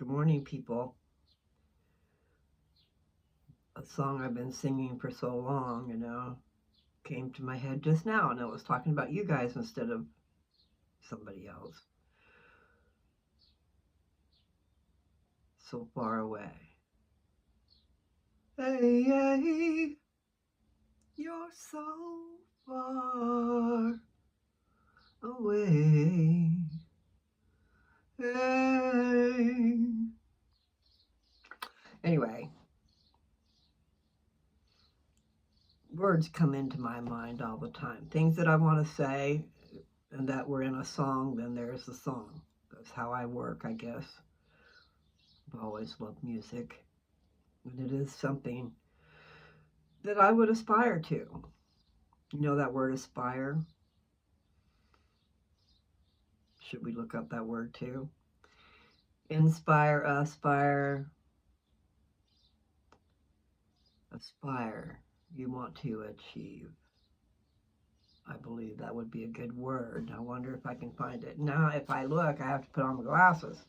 Good morning, people. A song I've been singing for so long, came to my head just now, and it was talking about you guys instead of somebody else. So far away. Hey, hey, you're so far away. Hey. Anyway, words come into my mind all the time. Things that I want to say and that were in a song, then there's the song. That's how I work, I guess. I've always loved music, and it is something that I would aspire to. You know that word aspire? Should we look up that word too? Inspire, aspire, aspire. You want to achieve. I believe that would be a good word. I wonder if I can find it. Now, if I look, I have to put on my glasses.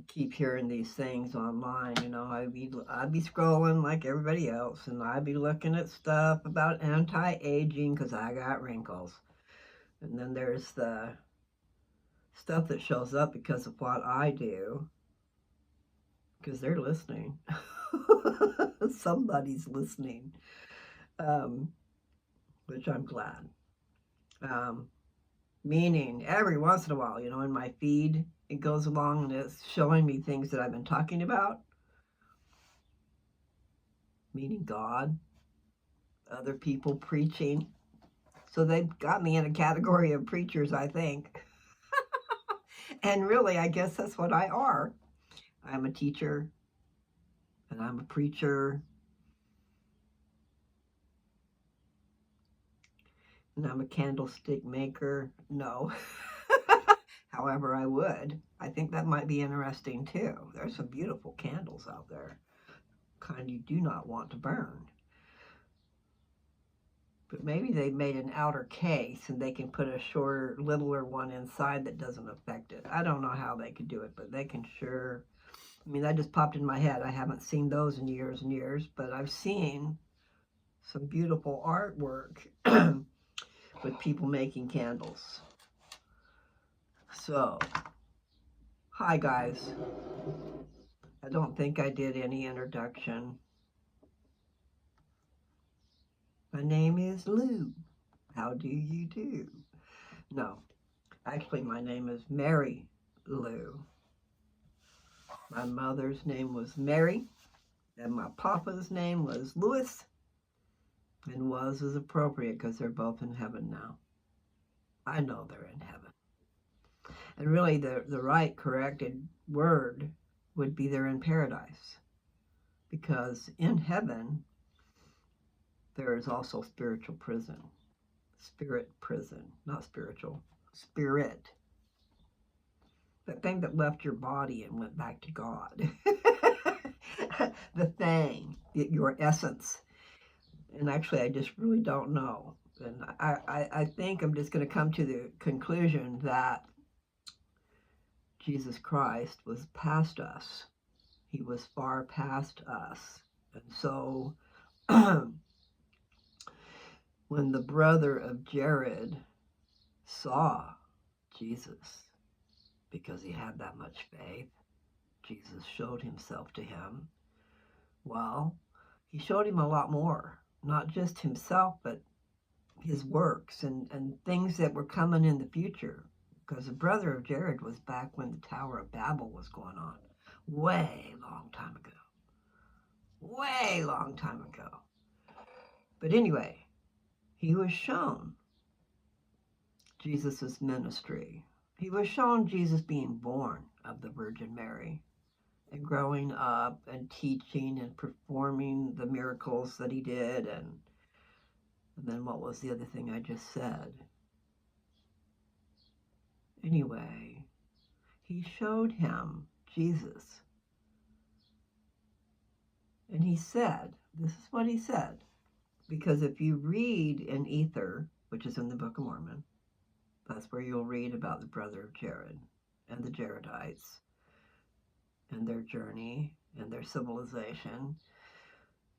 Keep hearing these things online. I'd be scrolling like everybody else, and I'd be looking at stuff about anti-aging because I got wrinkles. And then there's the stuff that shows up because of what I do, because they're listening. Somebody's listening, um, which I'm glad. Um, Meaning, every once in a while, in my feed, it goes along and it's showing me things that I've been talking about, meaning God, other people preaching. So they've got me in a category of preachers, I think. And really, I guess that's what I are. I'm a teacher and I'm a preacher and I'm a candlestick maker. No. However, I would. I think that might be interesting too. There's some beautiful candles out there, kind you do not want to burn. But maybe they made an outer case and they can put a shorter, littler one inside that doesn't affect it. I don't know how they could do it, but they can sure. I mean, that just popped in my head. I haven't seen those in years and years, but I've seen some beautiful artwork with people making candles. So, hi guys. I don't think I did any introduction. My name is Lou. How do you do? No, actually, my name is Mary Lou. My mother's name was Mary, and my papa's name was Louis, and was is appropriate because they're both in heaven now. I know they're in heaven. And really, the right corrected word would be they're in paradise, because in heaven, there is also spiritual prison. Spirit prison, not spiritual. Spirit. That thing that left your body and went back to God. The thing, your essence. And actually, I just really don't know. And I think I'm just going to come to the conclusion that Jesus Christ was past us. He was far past us. And so when the brother of Jared saw Jesus, because he had that much faith, Jesus showed himself to him. Well, he showed him a lot more, not just himself, but his works and things that were coming in the future. Because the brother of Jared was back when the Tower of Babel was going on. Way long time ago. Way long time ago. But anyway, he was shown Jesus' ministry. He was shown Jesus being born of the Virgin Mary and growing up and teaching and performing the miracles that he did. And then what was the other thing I just said? Anyway, he showed him Jesus. And he said, this is what he said, because if you read in Ether, which is in the Book of Mormon, That's where you'll read about the brother of Jared and the Jaredites and their journey and their civilization.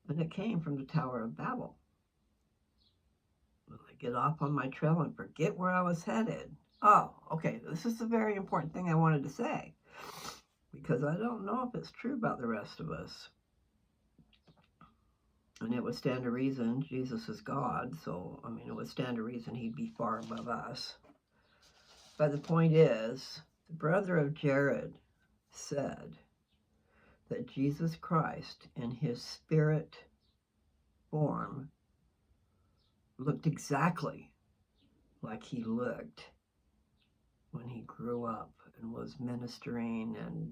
And it came from the Tower of Babel. I get off on my trail and forget where I was headed. Oh, okay, this is a very important thing I wanted to say, because I don't know if it's true about the rest of us. And it would stand to reason Jesus is God, so, I mean, it would stand to reason he'd be far above us. But the point is, the brother of Jared said that Jesus Christ, in his spirit form, looked exactly like he looked when he grew up and was ministering and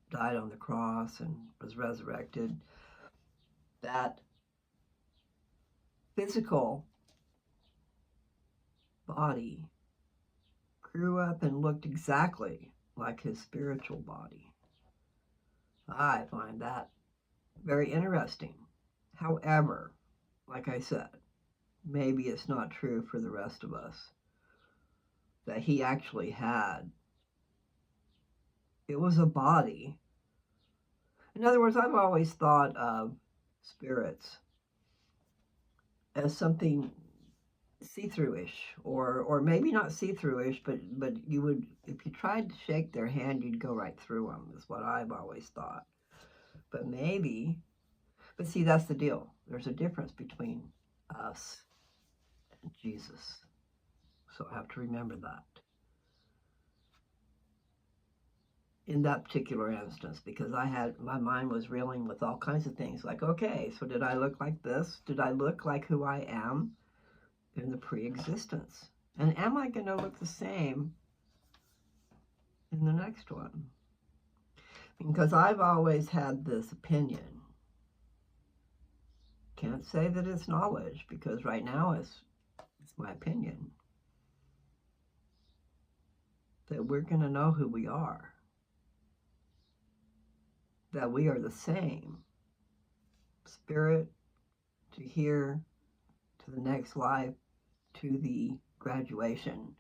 died on the cross and was resurrected. That physical body grew up and looked exactly like his spiritual body. I find that very interesting. However, like I said, maybe it's not true for the rest of us that he actually had. It was a body. In other words, I've always thought of spirits as something see-through-ish, or maybe not see-through-ish, but you would, if you tried to shake their hand, you'd go right through them, is what I've always thought. But maybe, but see, that's the deal. There's a difference between us and Jesus. So I have to remember that in that particular instance, because my mind was reeling with all kinds of things like, okay, so did I look like this? Did I look like who I am in the pre-existence? And am I going to look the same in the next one? Because I've always had this opinion. Can't say that it's knowledge, because right now it's my opinion, that we're going to know who we are, that we are the same spirit to here, to the next life, to the graduation,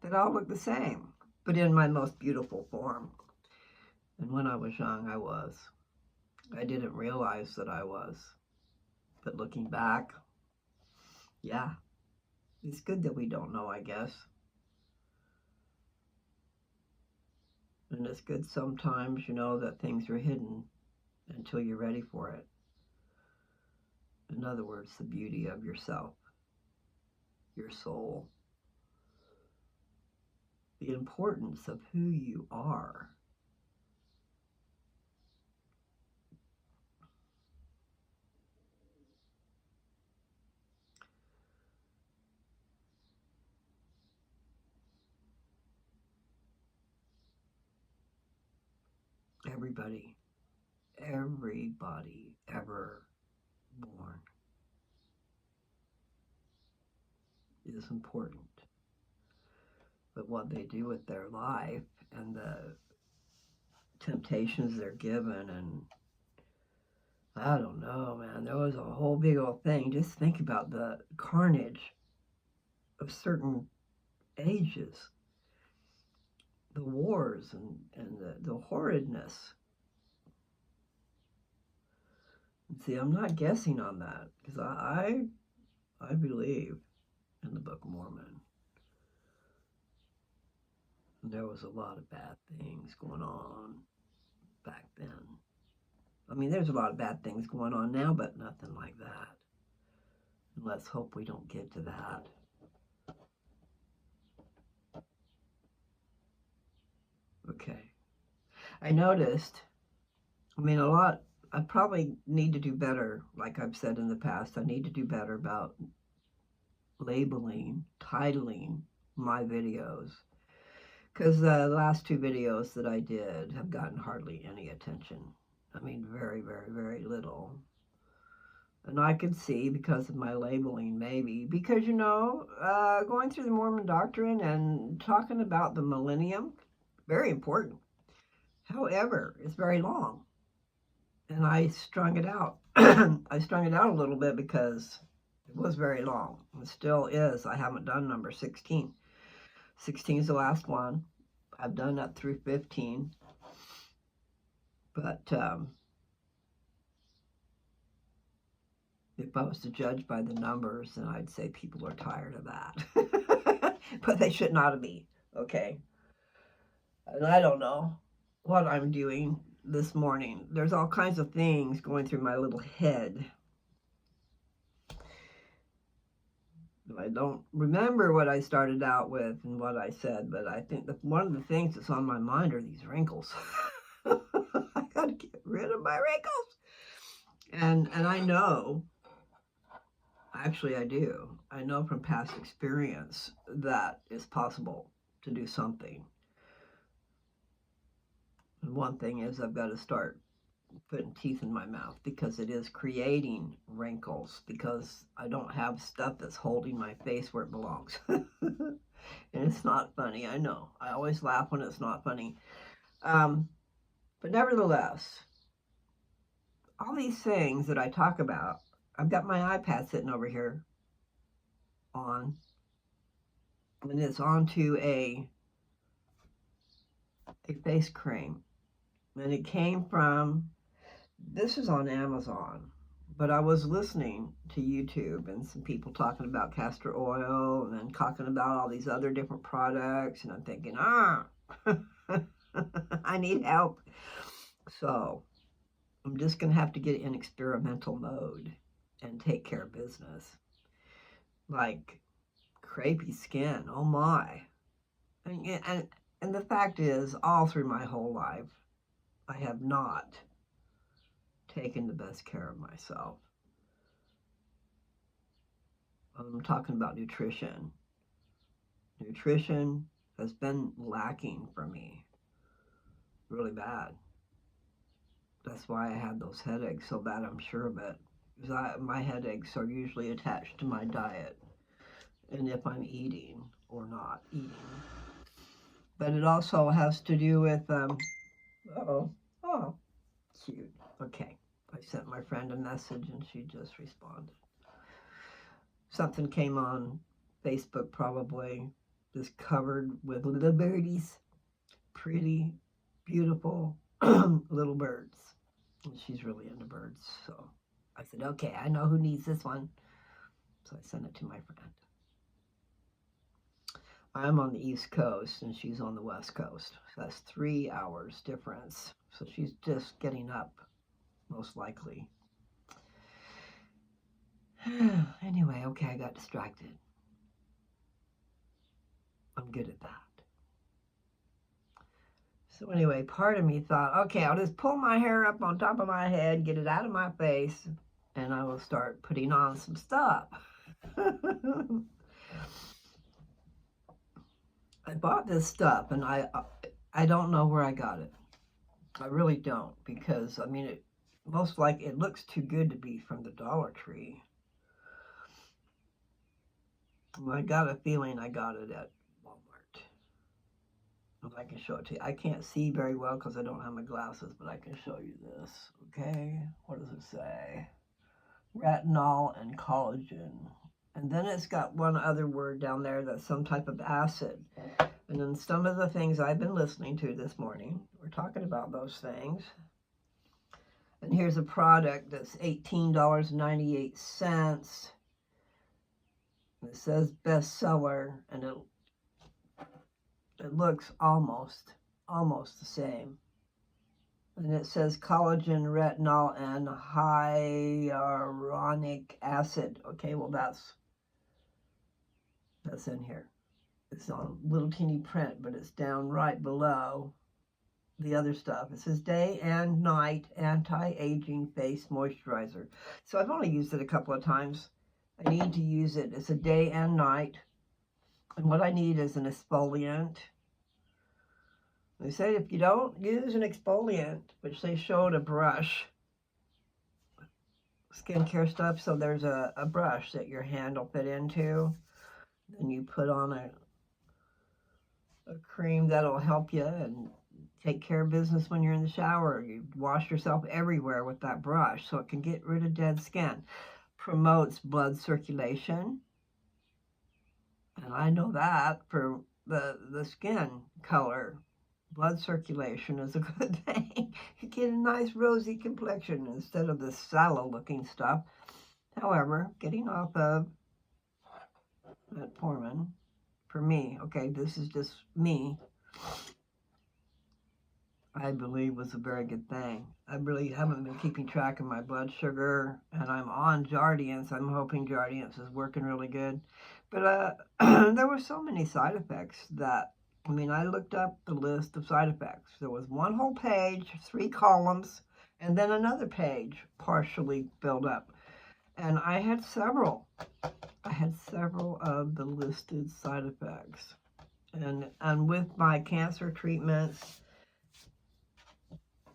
that all look the same, but in my most beautiful form. And when I was young, I didn't realize that I was. But looking back, yeah, it's good that we don't know, I guess. And it's good sometimes, that things are hidden until you're ready for it. In other words, the beauty of yourself, your soul, the importance of who you are. Everybody ever born is important. But what they do with their life and the temptations they're given, and I don't know, man, there was a whole big old thing. Just think about the carnage of certain ages, the wars and the horridness. See, I'm not guessing on that, because I believe in the Book of Mormon. And there was a lot of bad things going on back then. I mean, there's a lot of bad things going on now, but nothing like that. And let's hope we don't get to that. Okay. I noticed, I probably need to do better, like I've said in the past. I need to do better about labeling, titling my videos, because the last 2 videos that I did have gotten hardly any attention. I mean, very, very, very little. And I could see, because of my labeling, maybe, because, going through the Mormon doctrine and talking about the millennium, very important. However, it's very long. And I strung it out. I strung it out a little bit because it was very long. It still is. I haven't done number 16. 16 is the last one. I've done up through 15. But if I was to judge by the numbers, then I'd say people are tired of that. But they should not be, okay? And I don't know what I'm doing this morning. There's all kinds of things going through my little head. I don't remember what I started out with and what I said, but I think that one of the things that's on my mind are these wrinkles. I gotta get rid of my wrinkles. And I know, actually I do, I know from past experience that it's possible to do something. And one thing is I've got to start putting teeth in my mouth because it is creating wrinkles because I don't have stuff that's holding my face where it belongs. And it's not funny, I know. I always laugh when it's not funny. But nevertheless, all these things that I talk about, I've got my iPad sitting over here on, and it's onto a face cream. And it came from, this is on Amazon, but I was listening to YouTube and some people talking about castor oil and then talking about all these other different products, and I'm thinking, I need help. So I'm just going to have to get in experimental mode and take care of business. Like crepey skin, oh my. And the fact is, all through my whole life, I have not taken the best care of myself. I'm talking about nutrition. Nutrition has been lacking for me really bad. That's why I had those headaches so bad, I'm sure of it. Because my headaches are usually attached to my diet and if I'm eating or not eating. But it also has to do with, oh, cute. Okay, I sent my friend a message and she just responded. Something came on Facebook probably, just covered with little birdies, pretty, beautiful little birds. And she's really into birds, so I said, okay, I know who needs this one. So I sent it to my friend. I'm on the East Coast and she's on the West Coast. So that's 3 hours difference. So she's just getting up, most likely. Anyway, okay, I got distracted. I'm good at that. So anyway, part of me thought, okay, I'll just pull my hair up on top of my head, get it out of my face, and I will start putting on some stuff. I bought this stuff, and I don't know where I got it. I really don't, because, I mean, it looks too good to be from the Dollar Tree. I got a feeling I got it at Walmart. If I can show it to you. I can't see very well because I don't have my glasses, but I can show you this. Okay, what does it say? Retinol and collagen. And then it's got one other word down there that's some type of acid. And then some of the things I've been listening to this morning, we're talking about those things. And here's a product that's $18.98. It says bestseller, and it looks almost the same. And it says collagen, retinol, and hyaluronic acid. Okay, well that's in here. It's on little teeny print, but it's down right below the other stuff. It says day and night anti-aging face moisturizer. So I've only used it a couple of times. I need to use it. It's a day and night. And what I need is an exfoliant. They say if you don't use an exfoliant, which they showed a brush, skincare stuff, so there's a brush that your hand will fit into. Then you put on a cream that'll help you and take care of business when you're in the shower. You wash yourself everywhere with that brush so it can get rid of dead skin. Promotes blood circulation. And I know that for the skin color, blood circulation is a good thing. You get a nice rosy complexion instead of this sallow looking stuff. However, getting off of metformin, for me, okay, this is just me, I believe was a very good thing. I really haven't been keeping track of my blood sugar, and I'm on Jardiance. I'm hoping Jardiance is working really good. But there were so many side effects that, I mean, I looked up the list of side effects. There was one whole page, 3 columns, and then another page partially filled up. And I had several. I had several of the listed side effects. And with my cancer treatments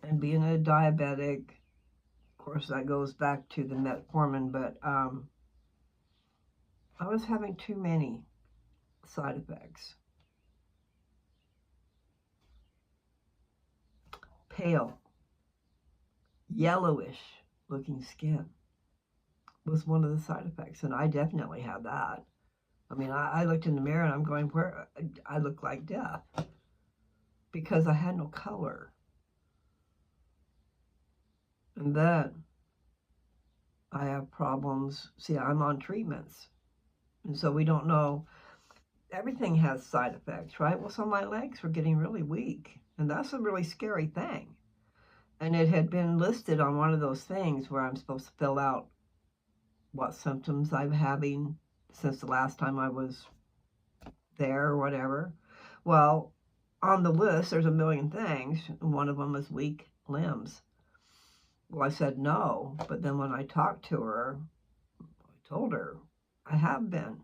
and being a diabetic, of course that goes back to the metformin, but I was having too many side effects. Pale, yellowish looking skin was one of the side effects, and I definitely had that. I mean, I looked in the mirror and I'm going, where I look like death because I had no color. And then I have problems. See, I'm on treatments, and so we don't know. Everything has side effects, right? Well, so my legs were getting really weak, and that's a really scary thing. And it had been listed on one of those things where I'm supposed to fill out what symptoms I'm having since the last time I was there or whatever. Well, on the list, there's a million things, and one of them is weak limbs. Well, I said no, but then when I talked to her, I told her I have been.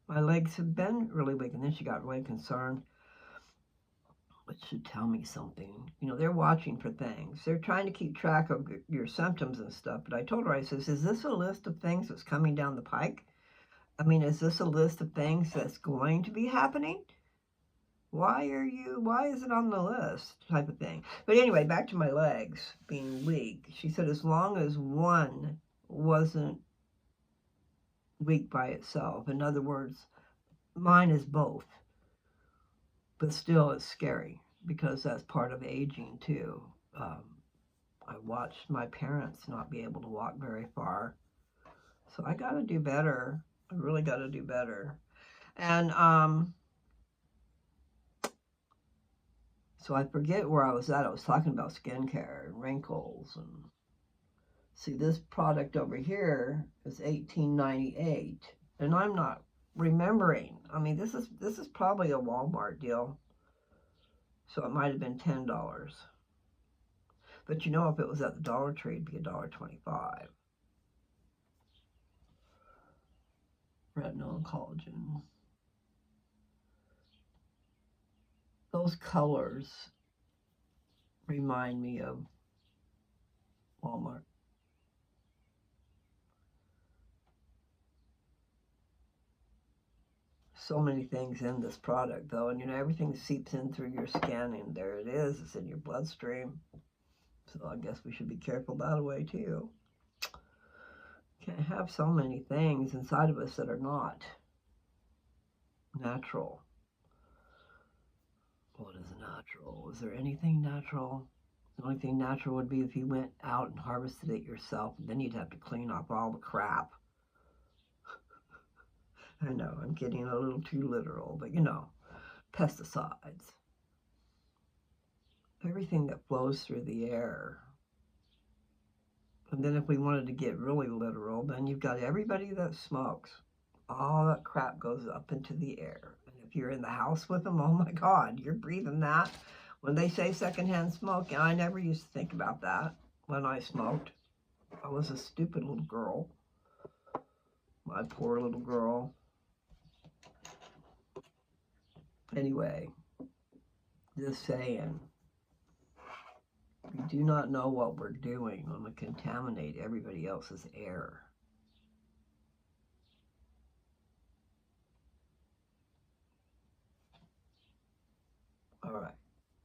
My legs have been really weak, and then she got really concerned. Which should tell me something. You know, they're watching for things. They're trying to keep track of your symptoms and stuff. But I told her, I says, is this a list of things that's coming down the pike? I mean, is this a list of things that's going to be happening? Why is it on the list type of thing? But anyway, back to my legs being weak. She said as long as one wasn't weak by itself. In other words, mine is both. But still, it's scary because that's part of aging too. I watched my parents not be able to walk very far. So I got to do better. I really got to do better. And so I forget where I was at. I was talking about skincare and wrinkles. And see, this product over here is $18.98. And I'm not remembering. I mean, this is probably a Walmart deal. So it might have been $10. But you know, if it was at the Dollar Tree, it'd be $1.25. Retinol and collagen. Those colors remind me of Walmart. So many things in this product, though, and you know, everything seeps in through your skin, and there it is. It's in your bloodstream. So I guess we should be careful that way too. Can't have so many things inside of us that are not natural. What is natural? Is there anything natural? The only thing natural would be if you went out and harvested it yourself, and then you'd have to clean up all the crap. I know, I'm getting a little too literal, but you know, pesticides. Everything that flows through the air. And then if we wanted to get really literal, then you've got everybody that smokes. All that crap goes up into the air. And if you're in the house with them, oh my God, you're breathing that. When they say secondhand smoke, I never used to think about that when I smoked. I was a stupid little girl. My poor little girl. Anyway, just saying, we do not know what we're doing when we contaminate everybody else's air. All right.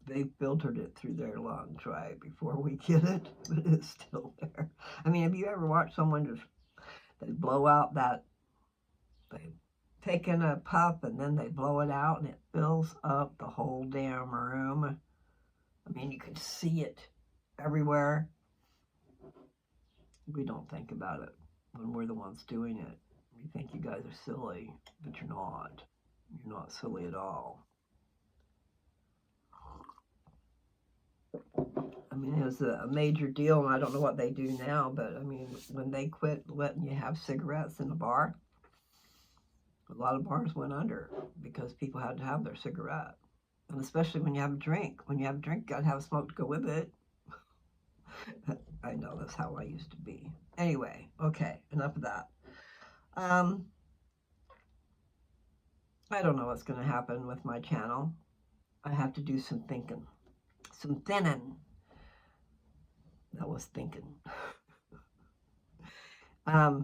They filtered it through their lungs, right, before we get it, but it's still there. I mean, have you ever watched someone just, they blow out that, they taking a puff and then they blow it out and it fills up the whole damn room. I mean, you can see it everywhere. We don't think about it when we're the ones doing it. We think you guys are silly, but you're not. You're not silly at all. I mean, it was a major deal, and I don't know what they do now, but I mean, when they quit letting you have cigarettes in a bar, a lot of bars went under because people had to have their cigarette. And especially when you have a drink. When you have a drink, you gotta have a smoke to go with it. I know that's how I used to be. Anyway, okay, enough of that. I don't know what's going to happen with my channel. I have to do some thinking. Some thinning. That was thinking. Like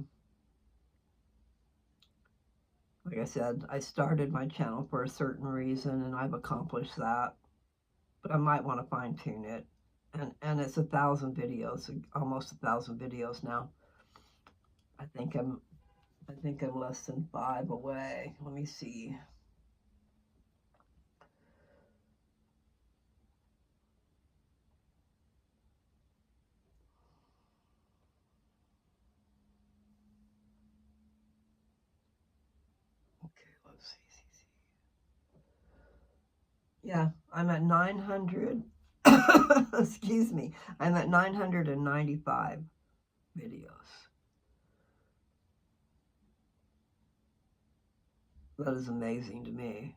I said, I started my channel for a certain reason, and I've accomplished that. But I might want to fine-tune it. And it's 1,000 videos, almost 1,000 videos now. I think I'm less than 5 away. Let me see. Okay, let's see. Yeah, I'm at 900. Excuse me. I'm at 995 videos. That is amazing to me.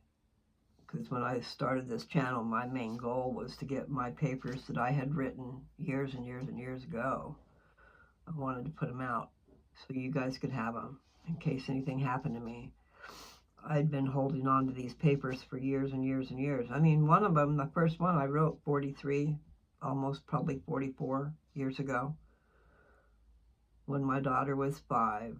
Because when I started this channel, my main goal was to get my papers that I had written years and years and years ago. I wanted to put them out so you guys could have them in case anything happened to me. I'd been holding on to these papers for years and years and years. I mean, one of them, the first one, I wrote 43, almost probably 44 years ago when my daughter was 5.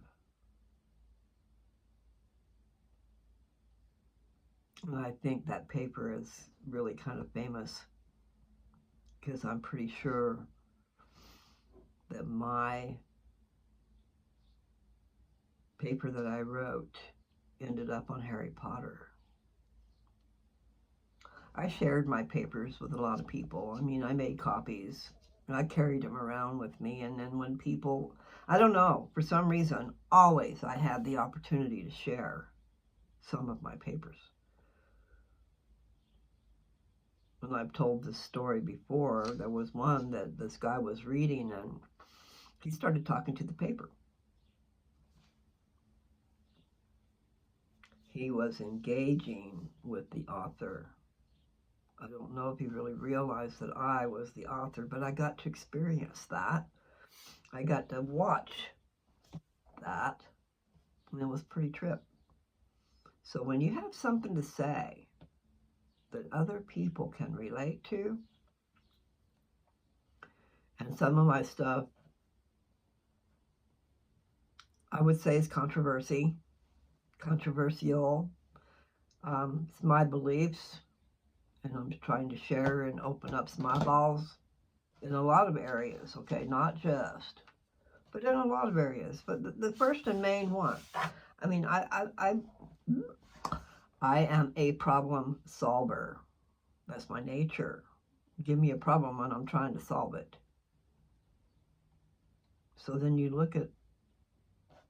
And I think that paper is really kind of famous because I'm pretty sure that my paper that I wrote ended up on Harry Potter. I shared my papers with a lot of people. I mean, I made copies and I carried them around with me. And then when people, I don't know, for some reason, always I had the opportunity to share some of my papers. And I've told this story before. There was one that this guy was reading and he started talking to the paper. He was engaging with the author. I don't know if he really realized that I was the author, but I got to experience that. I got to watch that, and it was a pretty trip. So when you have something to say that other people can relate to, and some of my stuff, I would say is controversial. It's my beliefs, and I'm trying to share and open up some eyeballs in a lot of areas, okay, not just, but in a lot of areas. But the first and main one, I mean, I am a problem solver. That's my nature. Give me a problem and I'm trying to solve it. So then you look at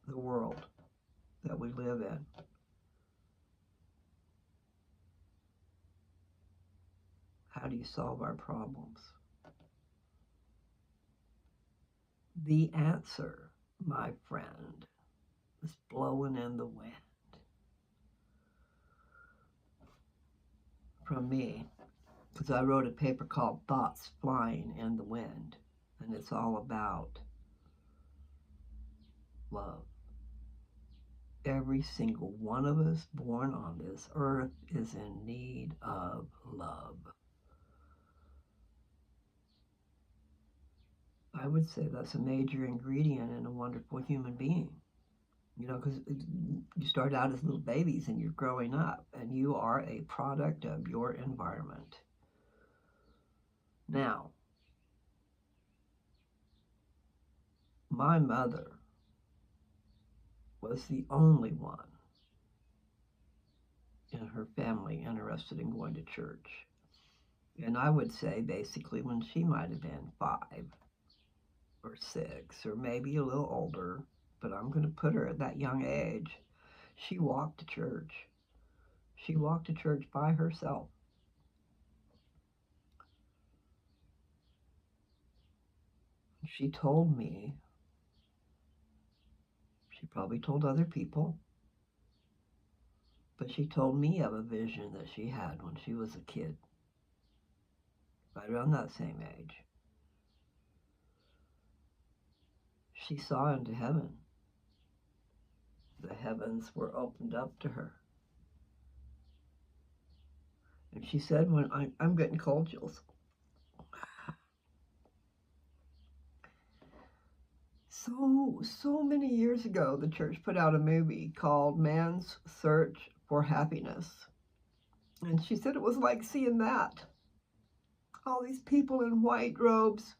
the world that we live in. How do you solve our problems? The answer, my friend, is blowing in the wind. From me, because I wrote a paper called Thoughts Flying in the Wind, and it's all about love. Every single one of us born on this earth is in need of love. I would say that's a major ingredient in a wonderful human being. You know, because you start out as little babies and you're growing up, and you are a product of your environment. Now, my mother was the only one and her family interested in going to church. And I would say basically when she might have been 5 or 6 or maybe a little older, but I'm going to put her at that young age. She walked to church. She walked to church by herself. She told me, she probably told other people, but she told me of a vision that she had when she was a kid, right around that same age. She saw into heaven. The heavens were opened up to her. And she said, when I'm getting cold chills. So many years ago, the church put out a movie called Man's Search for Happiness. And she said it was like seeing that. All these people in white robes.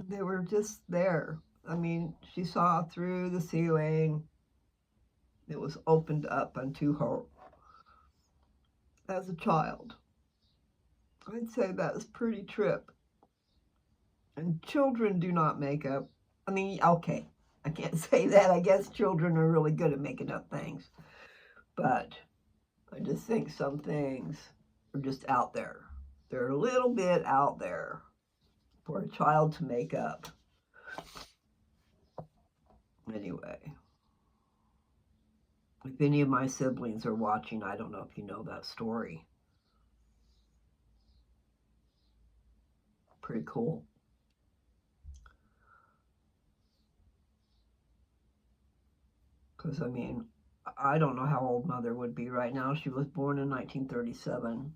They were just there. I mean, she saw through the ceiling. It was opened up unto her. As a child, I'd say that's a pretty trip. And children do not make up. I mean, okay, I can't say that. I guess children are really good at making up things. But I just think some things are just out there. They're a little bit out there for a child to make up. Anyway, if any of my siblings are watching, I don't know if you know that story. Pretty cool. Because, I mean, I don't know how old Mother would be right now. She was born in 1937.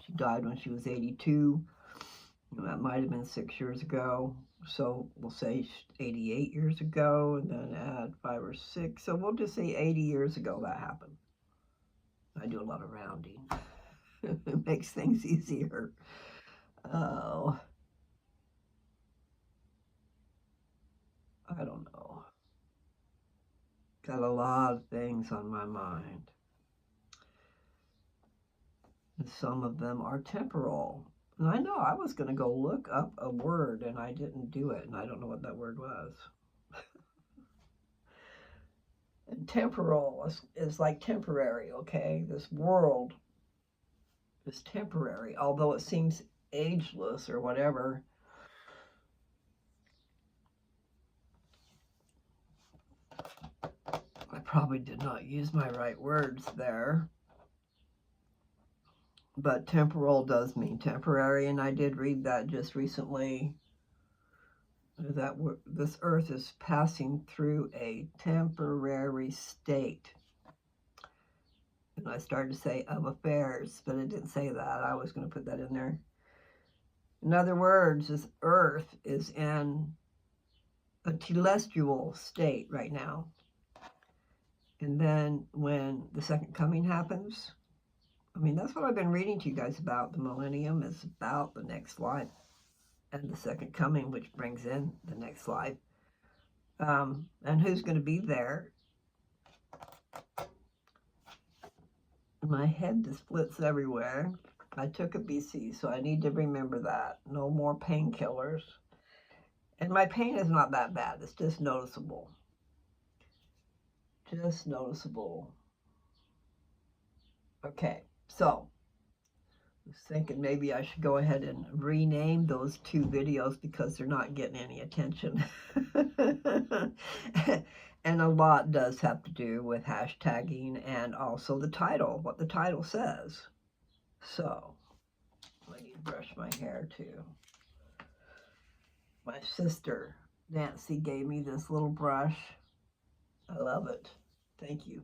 She died when she was 82. That might have been 6 years ago. So we'll say 88 years ago, and then add 5 or 6. So we'll just say 80 years ago that happened. I do a lot of rounding. It makes things easier. Oh, I don't know. Got a lot of things on my mind. And some of them are temporal. And I know I was going to go look up a word and I didn't do it, and I don't know what that word was. And temporal is like temporary, okay? This world is temporary, although it seems ageless or whatever. I probably did not use my right words there. But temporal does mean temporary, and I did read that just recently, that this earth is passing through a temporary state. And I started to say of affairs, but it didn't say that. I was going to put that in there. In other words, this earth is in a telestial state right now. And then when the second coming happens, I mean, that's what I've been reading to you guys about. The millennium is about the next life and the second coming, which brings in the next life. And who's going to be there? My head just splits everywhere. I took a BC, so I need to remember that. No more painkillers. And my pain is not that bad. It's just noticeable. Just noticeable. Okay, so I was thinking maybe I should go ahead and rename those 2 videos because they're not getting any attention. And a lot does have to do with hashtagging and also the title, what the title says. So, I need to brush my hair too. My sister, Nancy, gave me this little brush. I love it. Thank you.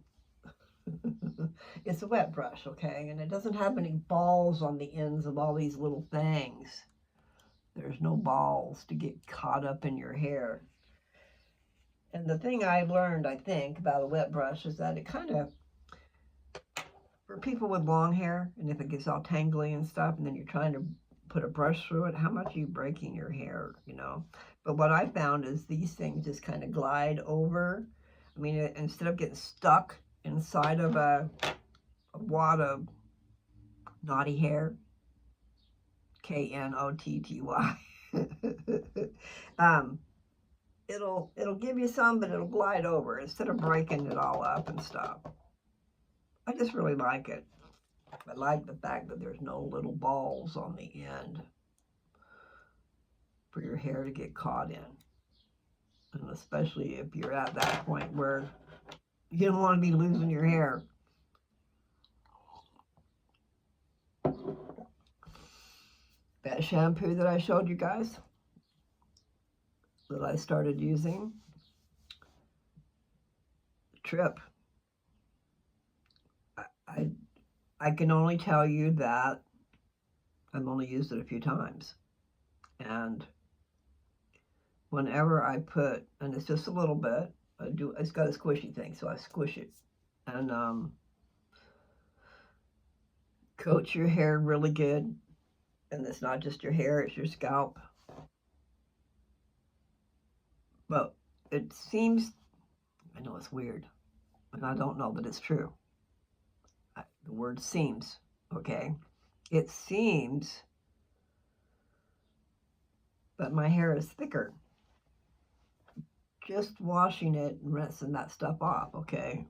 It's a wet brush, okay? And it doesn't have any balls on the ends of all these little things. There's no balls to get caught up in your hair. And the thing I learned, I think, about a wet brush is that it kind of, for people with long hair, and if it gets all tangly and stuff, and then you're trying to put a brush through it, how much are you breaking your hair, you know? But what I found is these things just kind of glide over. I mean, instead of getting stuck inside of a wad of knotty hair, Knotty. It'll give you some, but it'll glide over instead of breaking it all up and stuff. I just really like it. I like the fact that there's no little balls on the end for your hair to get caught in. And especially if you're at that point where you don't want to be losing your hair. That shampoo that I showed you guys, that I started using, Trip. I can only tell you that I've only used it a few times. And whenever I put, and it's just a little bit, it's got a squishy thing, so I squish it. And coat your hair really good. And it's not just your hair, it's your scalp. But it seems, I know it's weird, and I don't know that it's true. The word seems, okay? It seems that my hair is thicker. Just washing it and rinsing that stuff off, okay?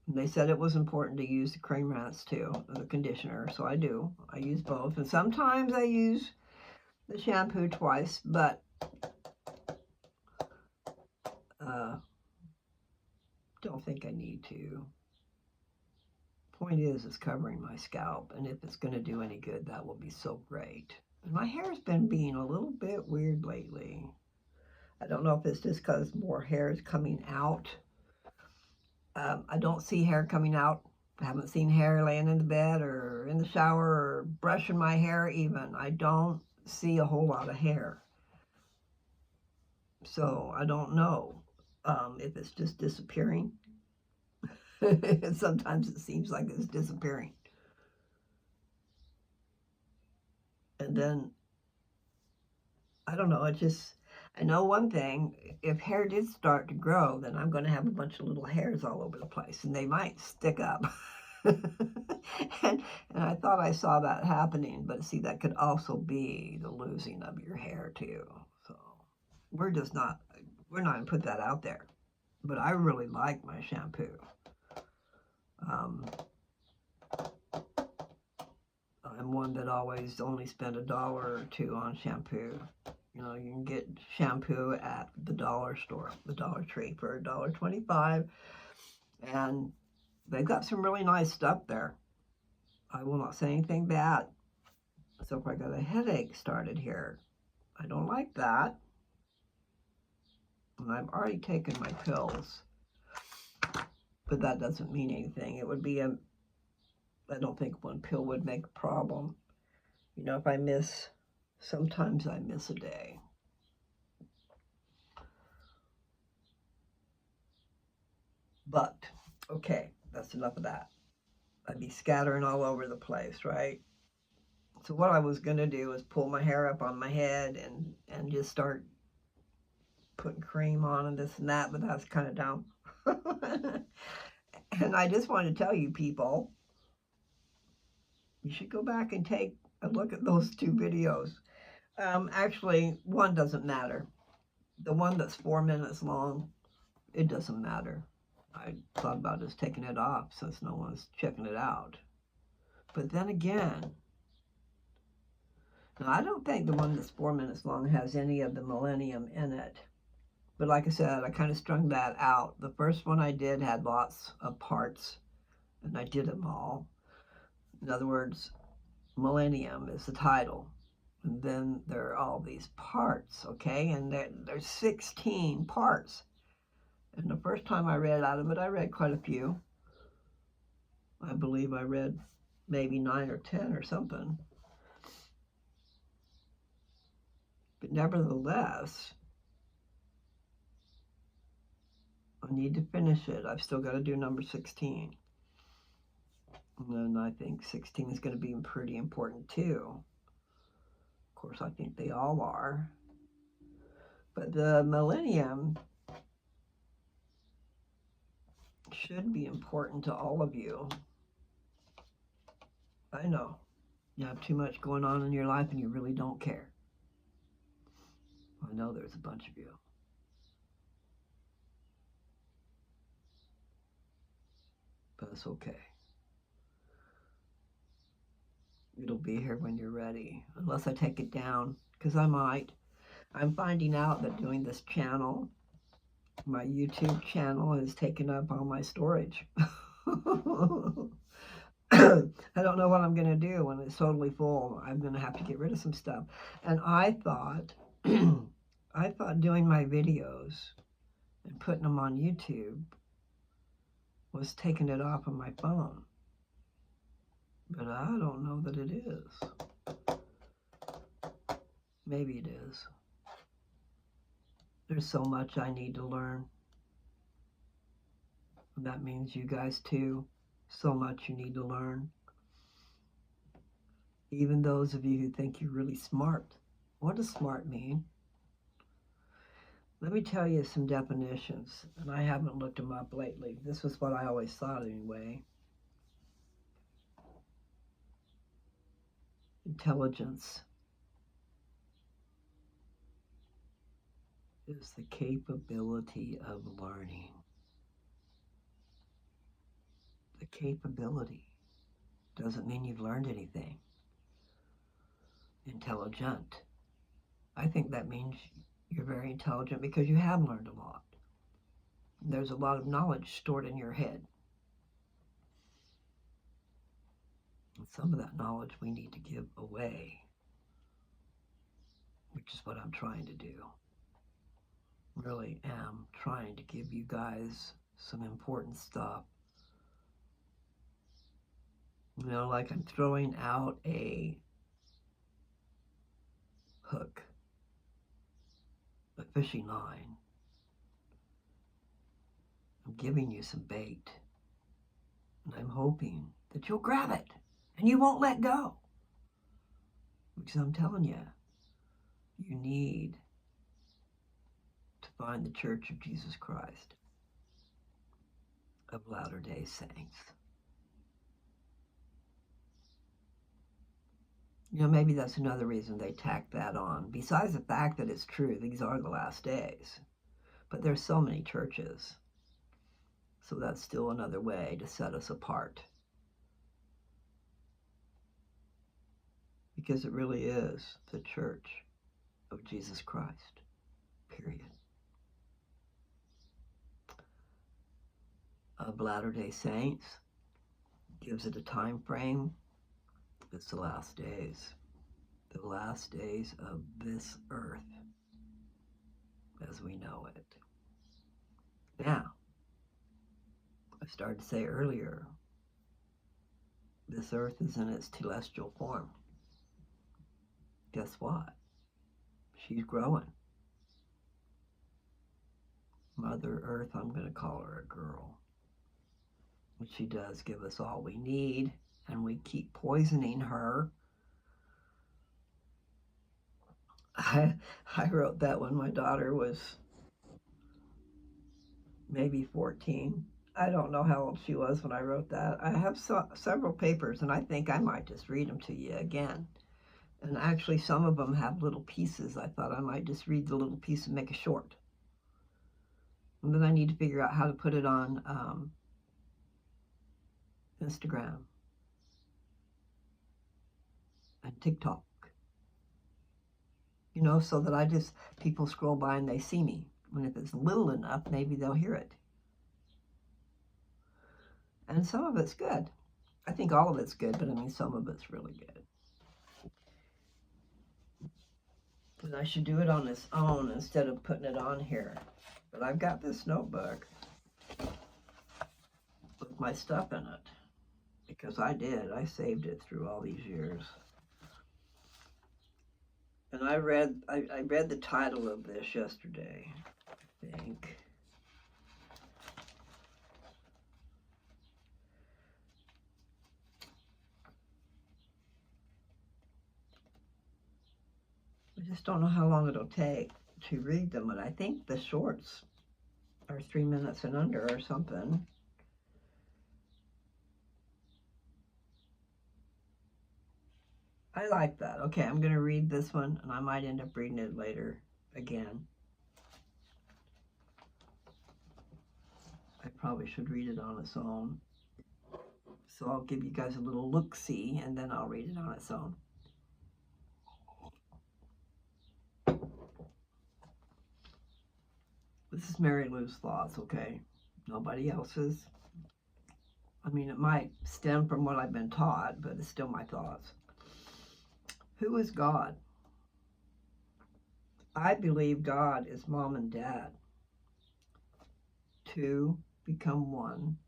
And they said it was important to use the cream rinse too, the conditioner, so I do. I use both, and sometimes I use the shampoo twice, but don't think I need to. Point is, it's covering my scalp, and if it's going to do any good, that will be so great. And my hair's been being a little bit weird lately. I don't know if it's just because more hair is coming out. I don't see hair coming out. I haven't seen hair laying in the bed or in the shower or brushing my hair even. I don't see a whole lot of hair. So I don't know if it's just disappearing. Sometimes it seems like it's disappearing. And then, I don't know, I know one thing, if hair did start to grow, then I'm going to have a bunch of little hairs all over the place, and they might stick up. and I thought I saw that happening, but see, that could also be the losing of your hair too. So we're not going to put that out there. But I really like my shampoo. I'm one that always only spend $1 or $2 on shampoo. You know, you can get shampoo at the dollar store, the Dollar Tree, for $1.25, and they've got some really nice stuff there. I will not say anything bad. So if I got a headache started here, I don't like that. And I've already taken my pills, but that doesn't mean anything. It would be I don't think one pill would make a problem. You know, if sometimes I miss a day. But, okay, that's enough of that. I'd be scattering all over the place, right? So what I was going to do is pull my hair up on my head and just start putting cream on and this and that, but that's kind of dumb. And I just want to tell you people, you should go back and take a look at those 2 videos. Actually, one doesn't matter. The one that's 4 minutes long, it doesn't matter. I thought about just taking it off since no one's checking it out. But then again, now I don't think the one that's 4 minutes long has any of the Millennium in it. But like I said, I kind of strung that out. The first one I did had lots of parts, and I did them all. In other words, Millennium is the title. And then there are all these parts, okay? And there's 16 parts. And the first time I read out of it, I read quite a few. I believe I read maybe 9 or 10 or something. But nevertheless, I need to finish it. I've still got to do number 16. And then I think 16 is going to be pretty important too. Of course, I think they all are. But the Millennium should be important to all of you. I know you have too much going on in your life and you really don't care. I know there's a bunch of you. But it's okay. It'll be here when you're ready, unless I take it down, because I might. I'm finding out that doing this channel, my YouTube channel, has taken up all my storage. I don't know what I'm going to do when it's totally full. I'm going to have to get rid of some stuff. And I thought, I thought doing my videos and putting them on YouTube was taking it off of my phone. But I don't know that it is. Maybe it is. There's so much I need to learn. And that means you guys too. So much you need to learn. Even those of you who think you're really smart. What does smart mean? Let me tell you some definitions, and I haven't looked them up lately. This was what I always thought anyway. Intelligence is the capability of learning. The capability doesn't mean you've learned anything. Intelligent. I think that means you're very intelligent because you have learned a lot. There's a lot of knowledge stored in your head. And some of that knowledge we need to give away, which is what I'm trying to do. Really am trying to give you guys some important stuff. You know, like I'm throwing out a hook, a fishing line. I'm giving you some bait. And I'm hoping that you'll grab it and you won't let go. Because I'm telling you, you need to find the Church of Jesus Christ of Latter-day Saints. You know, maybe that's another reason they tacked that on. Besides the fact that it's true, these are the last days. But there's so many churches. So that's still another way to set us apart. Because it really is the Church of Jesus Christ. Period. Of Latter-day Saints. Gives it a time frame. It's the last days. The last days of this earth as we know it. Now, I started to say earlier, this earth is in its celestial form. Guess what? She's growing. Mother Earth, I'm going to call her a girl. And she does give us all we need, and we keep poisoning her. I wrote that when my daughter was maybe 14. I don't know how old she was when I wrote that. I have several papers, and I think I might just read them to you again. And actually, some of them have little pieces. I thought I might just read the little piece and make a short. And then I need to figure out how to put it on Instagram and TikTok. You know, so that people scroll by and they see me. And if it's little enough, maybe they'll hear it. And some of it's good. I think all of it's good, but I mean, some of it's really good. And I should do it on its own instead of putting it on here. But I've got this notebook with my stuff in it. Because I saved it through all these years. And I read the title of this yesterday, I think. I just don't know how long it'll take to read them, but I think the shorts are 3 minutes and under or something. I like that. Okay, I'm going to read this one, and I might end up reading it later again. I probably should read it on its own. So I'll give you guys a little look-see, and then I'll read it on its own. This is Mary Lou's thoughts, okay? Nobody else's. I mean, it might stem from what I've been taught, but it's still my thoughts. Who is God? I believe God is mom and dad. Two become one.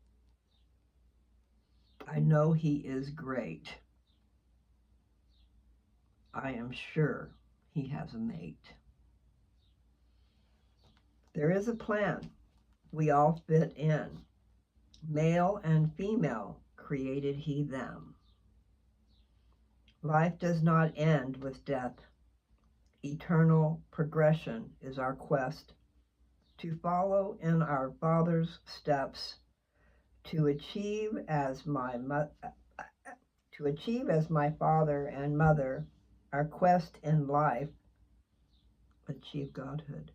I know he is great. I am sure he has a mate. There is a plan. We all fit in. Male and female created he them. Life does not end with death. Eternal progression is our quest to follow in our Father's steps, to achieve as my father and mother, our quest in life, achieve godhood.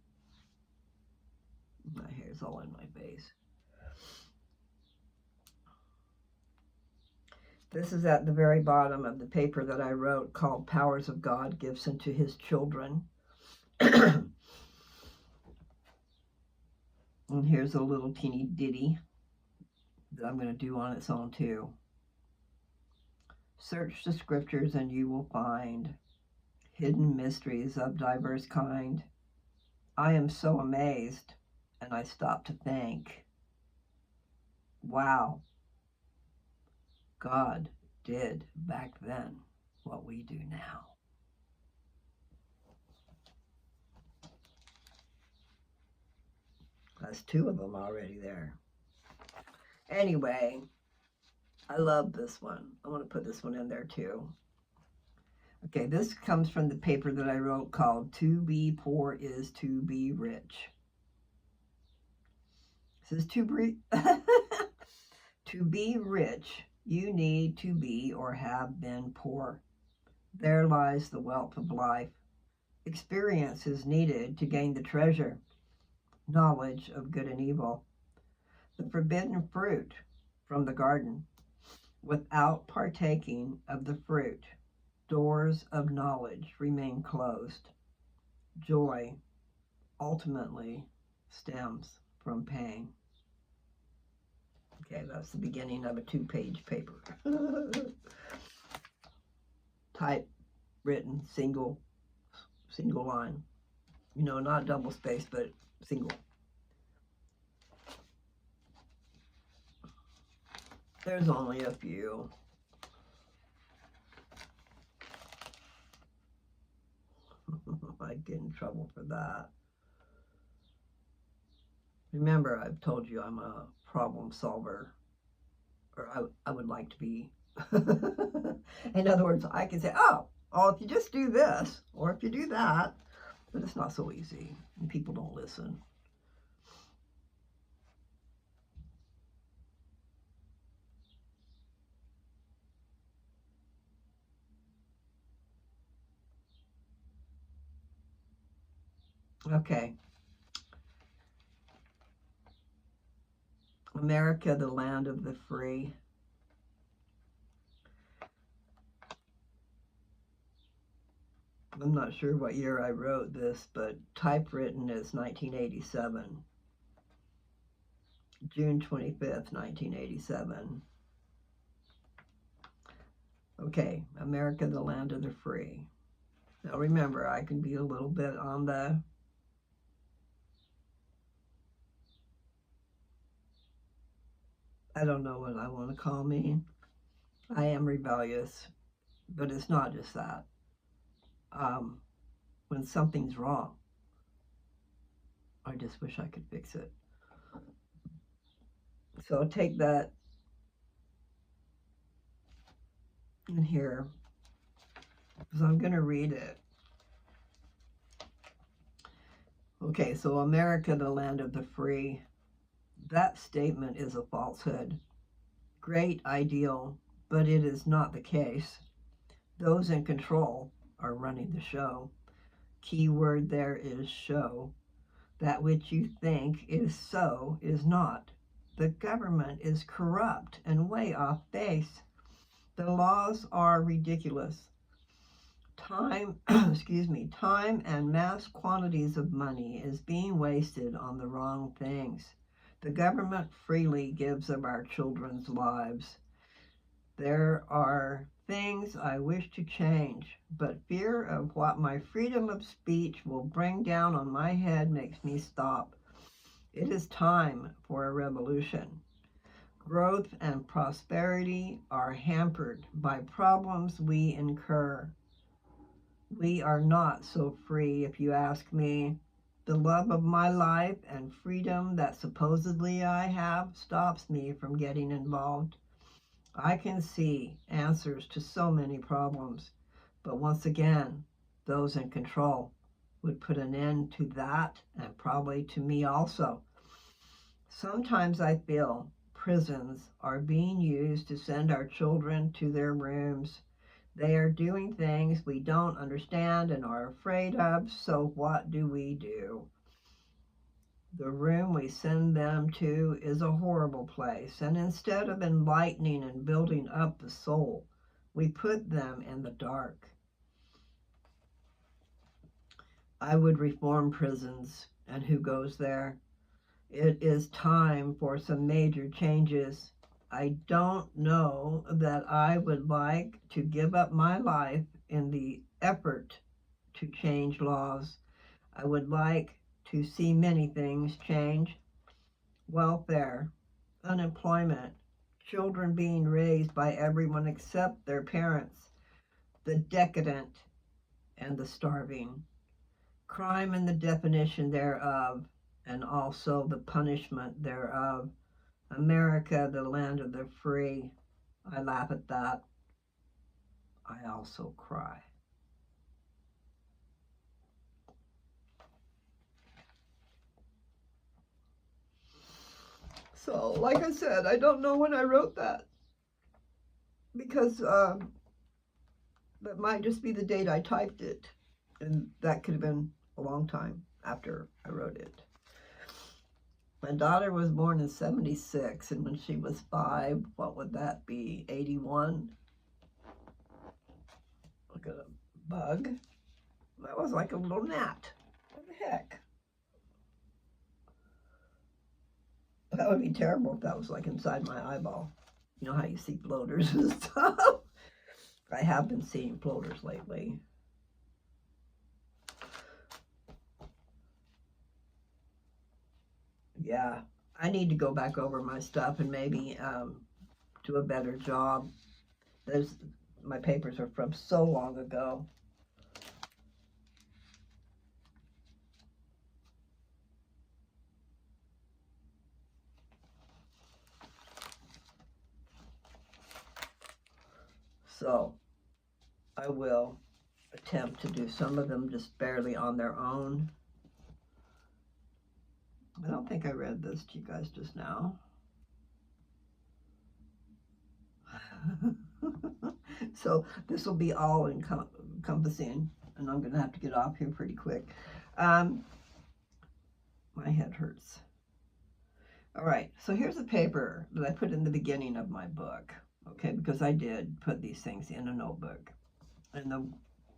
My hair's all in my face. This is at the very bottom of the paper that I wrote called Powers of God, Gifts unto His Children. And here's a little teeny ditty that I'm going to do on its own too. Search the scriptures and you will find hidden mysteries of diverse kind. I am so amazed, and I stop to think, wow, God did back then what we do now. That's two of them already there. Anyway, I love this one. I want to put this one in there too. Okay, this comes from the paper that I wrote called To Be Poor is to Be Rich. It says to be rich, you need to be or have been poor. There lies the wealth of life. Experience is needed to gain the treasure, knowledge of good and evil, the forbidden fruit from the garden. Without partaking of the fruit, doors of knowledge remain closed. Joy ultimately stems from pain. Okay, that's the beginning of a 2-page paper. Typewritten, single line. You know, not double space, but single. There's only a few. I'd get in trouble for that. Remember, I've told you I'm a problem solver, or I would like to be. In other words, I can say, oh, if you just do this, or if you do that, but it's not so easy, and people don't listen. Okay. America, the land of the free. I'm not sure what year I wrote this, but typewritten is 1987. June 25th, 1987. Okay, America, the land of the free. Now remember, I can be a little bit on the I don't know what I want to call me. I am rebellious, but it's not just that. When something's wrong, I just wish I could fix it. So take that in here, because I'm going to read it. Okay, so America, the land of the free. That statement is a falsehood. Great ideal, but it is not the case. Those in control are running the show. Key word there is show. That which you think is so is not. The government is corrupt and way off base. The laws are ridiculous. Time, time and mass quantities of money is being wasted on the wrong things. The government freely gives of our children's lives. There are things I wish to change, but fear of what my freedom of speech will bring down on my head makes me stop. It is time for a revolution. Growth and prosperity are hampered by problems we incur. We are not so free, if you ask me. The love of my life and freedom that supposedly I have stops me from getting involved. I can see answers to so many problems, but once again, those in control would put an end to that and probably to me also. Sometimes I feel prisons are being used to send our children to their rooms. They are doing things we don't understand and are afraid of, so what do we do? The room we send them to is a horrible place, and instead of enlightening and building up the soul, we put them in the dark. I would reform prisons, and who goes there? It is time for some major changes. I don't know that I would like to give up my life in the effort to change laws. I would like to see many things change. Welfare, unemployment, children being raised by everyone except their parents, the decadent and the starving, crime and the definition thereof, and also the punishment thereof. America, the land of the free. I laugh at that. I also cry. So, like I said, I don't know when I wrote that because that might just be the date I typed it, and that could have been a long time after I wrote it. My daughter was born in 76, and when she was 5, what would that be? 81? Look at a bug. That was like a little gnat. What the heck? That would be terrible if that was like inside my eyeball. You know how you see floaters and stuff? I have been seeing floaters lately. Yeah, I need to go back over my stuff and maybe do a better job. My papers are from so long ago. So I will attempt to do some of them just barely on their own. I don't think I read this to you guys just now. So this will be all encompassing, and I'm going to have to get off here pretty quick. My head hurts. All right, so here's a paper that I put in the beginning of my book, okay, because I did put these things in a notebook. And the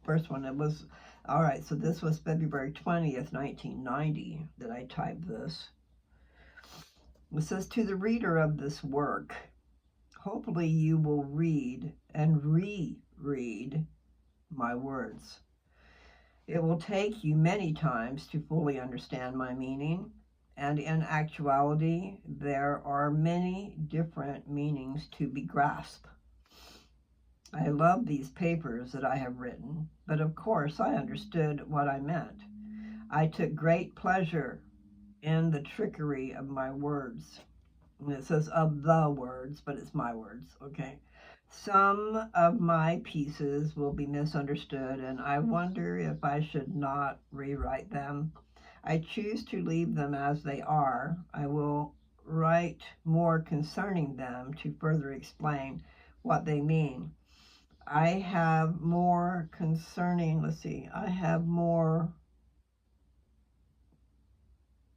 first one, it was, all right, so this was February 20th, 1990 that I typed this. It says, to the reader of this work, hopefully you will read and reread my words. It will take you many times to fully understand my meaning, and in actuality, there are many different meanings to be grasped. I love these papers that I have written, but of course I understood what I meant. I took great pleasure in the trickery of my words. And it says of the words, but it's my words, okay? Some of my pieces will be misunderstood, and I wonder if I should not rewrite them. I choose to leave them as they are. I will write more concerning them to further explain what they mean. I have more concerning, let's see, I have more,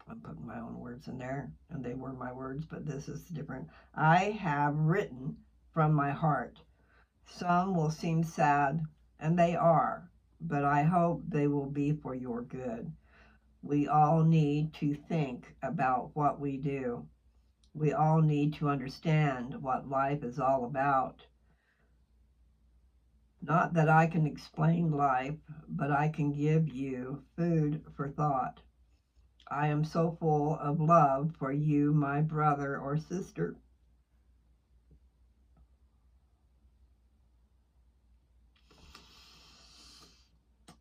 I'm putting my own words in there, and they were my words, but this is different. I have written from my heart. Some will seem sad, and they are, but I hope they will be for your good. We all need to think about what we do. We all need to understand what life is all about. Not that I can explain life, but I can give you food for thought. I am so full of love for you, my brother or sister.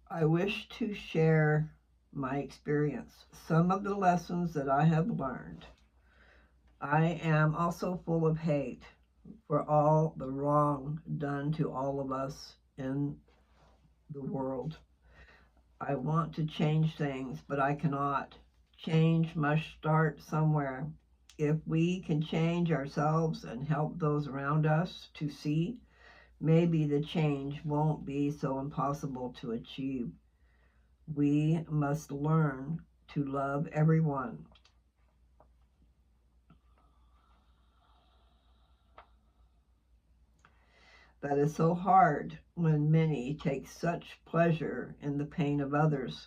I wish to share my experience, some of the lessons that I have learned. I am also full of hate for all the wrong done to all of us in the world. I want to change things, but I cannot. Change must start somewhere. If we can change ourselves and help those around us to see, maybe the change won't be so impossible to achieve. We must learn to love everyone. That is so hard when many take such pleasure in the pain of others.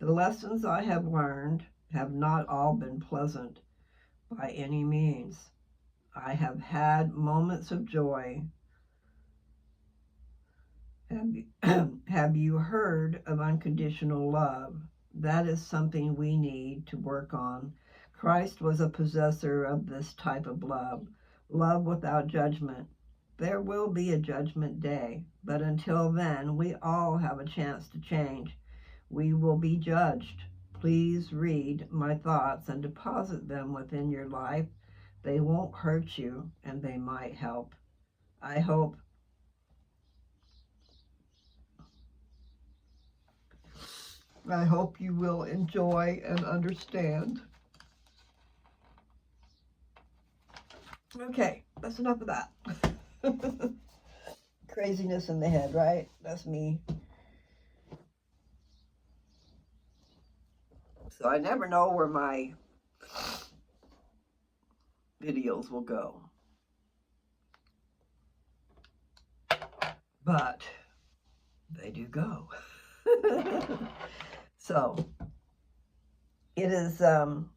The lessons I have learned have not all been pleasant by any means. I have had moments of joy. Have you heard of unconditional love? That is something we need to work on. Christ was a possessor of this type of love, love without judgment. There will be a judgment day, but until then, we all have a chance to change. We will be judged. Please read my thoughts and deposit them within your life. They won't hurt you and they might help. I hope you will enjoy and understand. Okay, that's enough of that. Craziness in the head, right? That's me. So I never know where my videos will go. But they do go. So it is that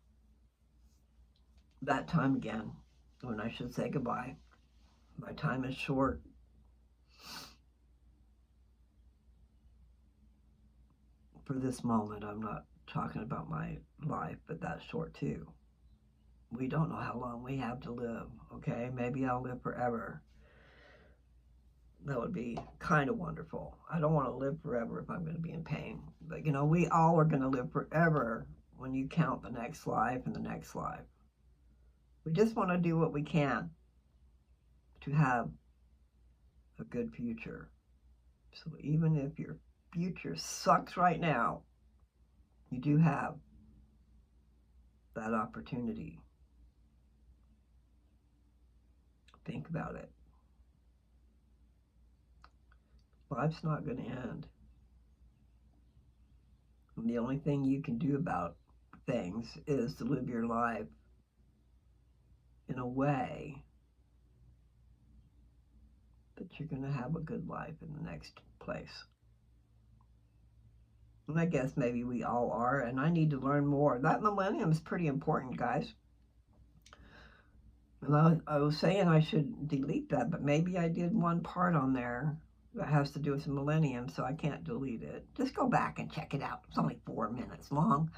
time again when I should say goodbye. My time is short. For this moment, I'm not talking about my life, but that's short too. We don't know how long we have to live, okay? Maybe I'll live forever. That would be kind of wonderful. I don't want to live forever if I'm going to be in pain. But, you know, we all are going to live forever when you count the next life and the next life. We just want to do what we can to have a good future. So even if your future sucks right now, you do have that opportunity. Think about it. Life's not going to end. And the only thing you can do about things is to live your life in a way that you're going to have a good life in the next place. And I guess maybe we all are, and I need to learn more. That millennium is pretty important, guys. And I was saying I should delete that, but maybe I did one part on there that has to do with the millennium, so I can't delete it. Just go back and check it out. It's only 4 minutes long.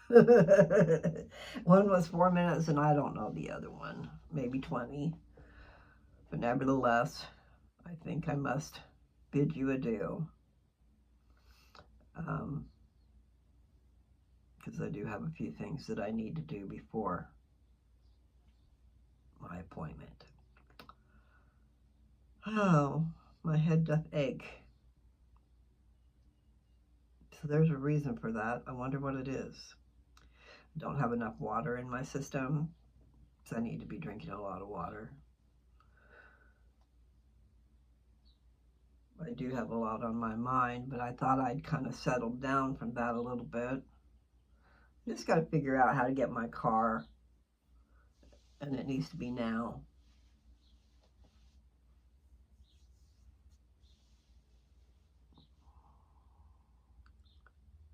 One was 4 minutes, and I don't know the other one. Maybe 20. But nevertheless, I think I must bid you adieu. Because I do have a few things that I need to do before my appointment. Oh, my head doth ache. So there's a reason for that. I wonder what it is. I don't have enough water in my system, so I need to be drinking a lot of water. I do have a lot on my mind, but I thought I'd kind of settled down from that a little bit. Just got to figure out how to get my car, and it needs to be now.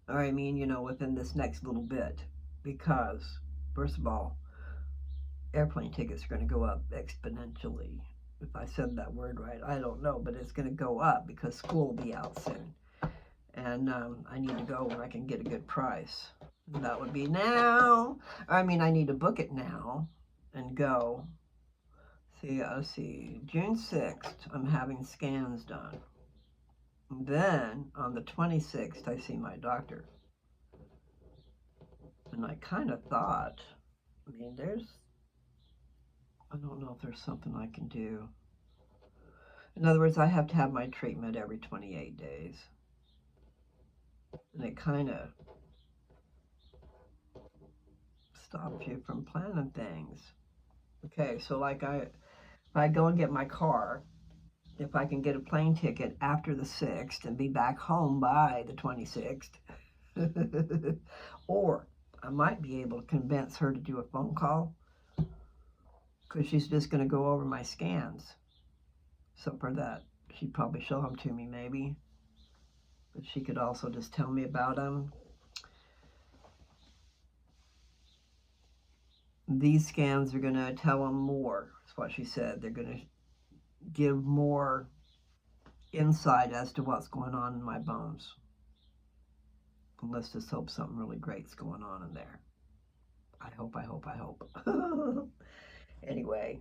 Or I mean, within this next little bit, because first of all, airplane tickets are going to go up exponentially. If I said that word right, I don't know, but it's going to go up because school will be out soon. And I need to go when I can get a good price. And that would be now. I mean, I need to book it now and go. Let's see, June 6th, I'm having scans done. And then on the 26th, I see my doctor. And I kind of thought, I mean, I don't know if there's something I can do. In other words, I have to have my treatment every 28 days. And it kind of stops you from planning things. Okay, so like if I go and get my car, if I can get a plane ticket after the 6th and be back home by the 26th, or I might be able to convince her to do a phone call because she's just going to go over my scans. So for that, she'd probably show them to me maybe, but she could also just tell me about them. These scans are going to tell them more. That's what she said. They're going to give more insight as to what's going on in my bones. And let's just hope something really great's going on in there. I hope. Anyway,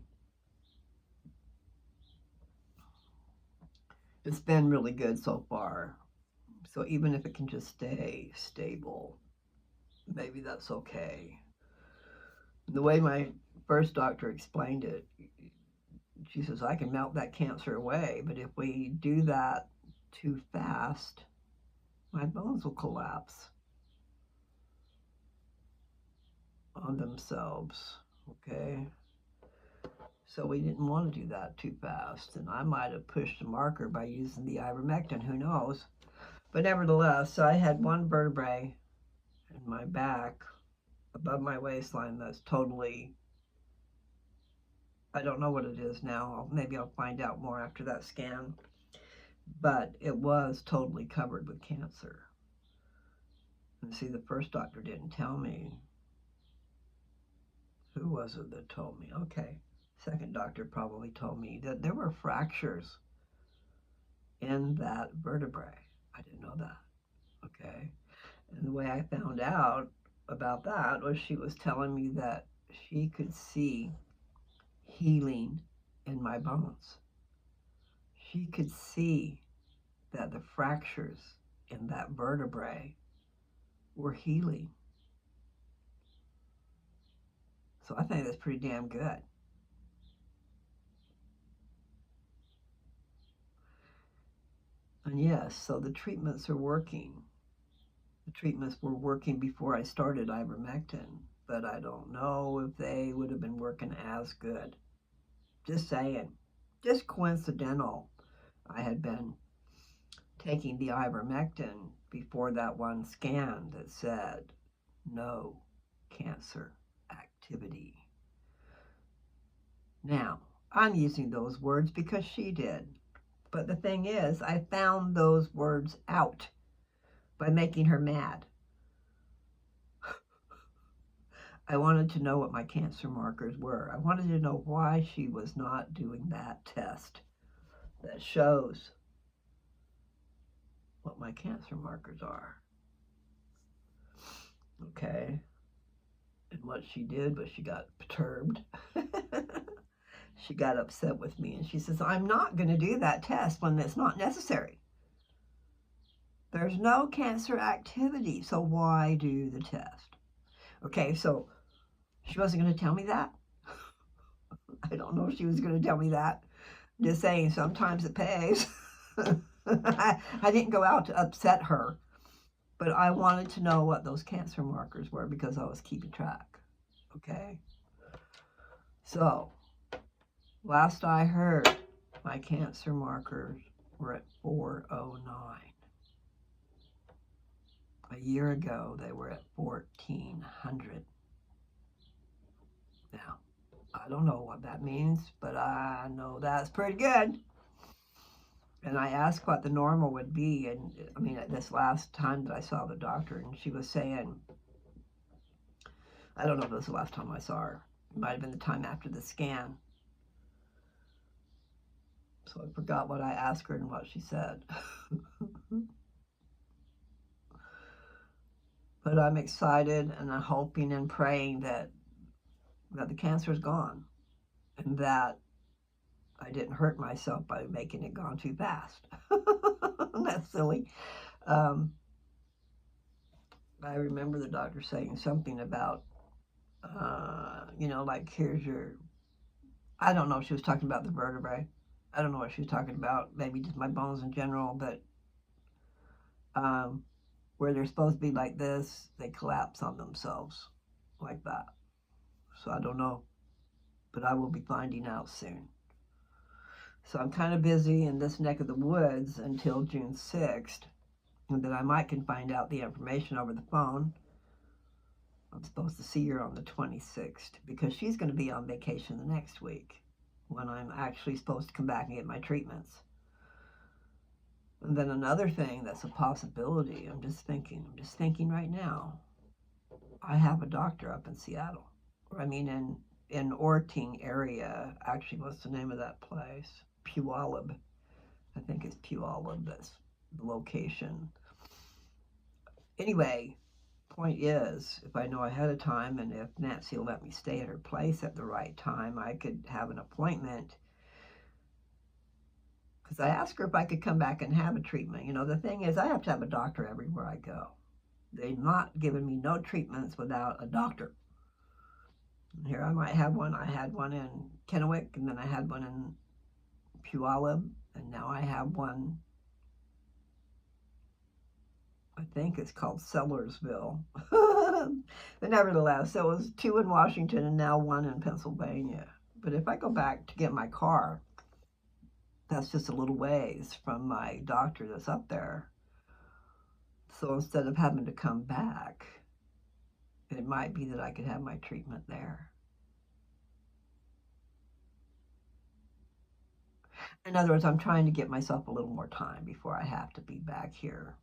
it's been really good so far. So even if it can just stay stable, maybe that's okay. The way my first doctor explained it, she says, I can melt that cancer away, but if we do that too fast, my bones will collapse on themselves, okay? So we didn't want to do that too fast, and I might have pushed a marker by using the ivermectin, who knows? But nevertheless, I had one vertebrae in my back above my waistline that's totally, I don't know what it is now. Maybe I'll find out more after that scan. But it was totally covered with cancer. And see, the first doctor didn't tell me. Who was it that told me? Okay. Second doctor probably told me that there were fractures in that vertebrae. I didn't know that. Okay. And the way I found out about that was she was telling me that she could see healing in my bones. She could see that the fractures in that vertebrae were healing. So I think that's pretty damn good. And yes, so the treatments are working. The treatments were working before I started ivermectin, but I don't know if they would have been working as good. Just saying. Just coincidental. I had been taking the ivermectin before that one scan that said no cancer activity. Now, I'm using those words because she did. But the thing is, I found those words out by making her mad. I wanted to know what my cancer markers were. I wanted to know why she was not doing that test that shows what my cancer markers are. Okay. And what she did was she got perturbed. She got upset with me and she says, I'm not going to do that test when it's not necessary. There's no cancer activity, so why do the test? Okay, so she wasn't going to tell me that. I don't know if she was going to tell me that. Just saying, sometimes it pays. I didn't go out to upset her, but I wanted to know what those cancer markers were because I was keeping track. Okay? So, last I heard, my cancer markers were at 409. A year ago, they were at 1,400. Now, I don't know what that means, but I know that's pretty good. And I asked what the normal would be, and I mean, this last time that I saw the doctor, and she was saying, I don't know if it was the last time I saw her. It might have been the time after the scan. So I forgot what I asked her and what she said. But I'm excited and I'm hoping and praying that the cancer is gone and that I didn't hurt myself by making it gone too fast. That's silly. I remember the doctor saying something about, like here's your, I don't know if she was talking about the vertebrae. I don't know what she was talking about. Maybe just my bones in general, but where they're supposed to be like this, they collapse on themselves like that. So I don't know, but I will be finding out soon. So I'm kind of busy in this neck of the woods until June 6th, and then I might can find out the information over the phone. I'm supposed to see her on the 26th because she's going to be on vacation the next week when I'm actually supposed to come back and get my treatments. And then another thing that's a possibility, I'm just thinking right now, I have a doctor up in Seattle. I mean, in Orting area, actually, what's the name of that place? Puyallup. I think it's Puyallup, that's the location. Anyway, point is, if I know ahead of time and if Nancy will let me stay at her place at the right time, I could have an appointment. Because I asked her if I could come back and have a treatment. The thing is, I have to have a doctor everywhere I go. They've not given me no treatments without a doctor. Here I might have one. I had one in Kennewick, and then I had one in Puyallup, and now I have one, I think it's called Sellersville. But nevertheless, there was 2 in Washington and now 1 in Pennsylvania. But if I go back to get my car, that's just a little ways from my doctor that's up there. So instead of having to come back, it might be that I could have my treatment there. In other words, I'm trying to get myself a little more time before I have to be back here.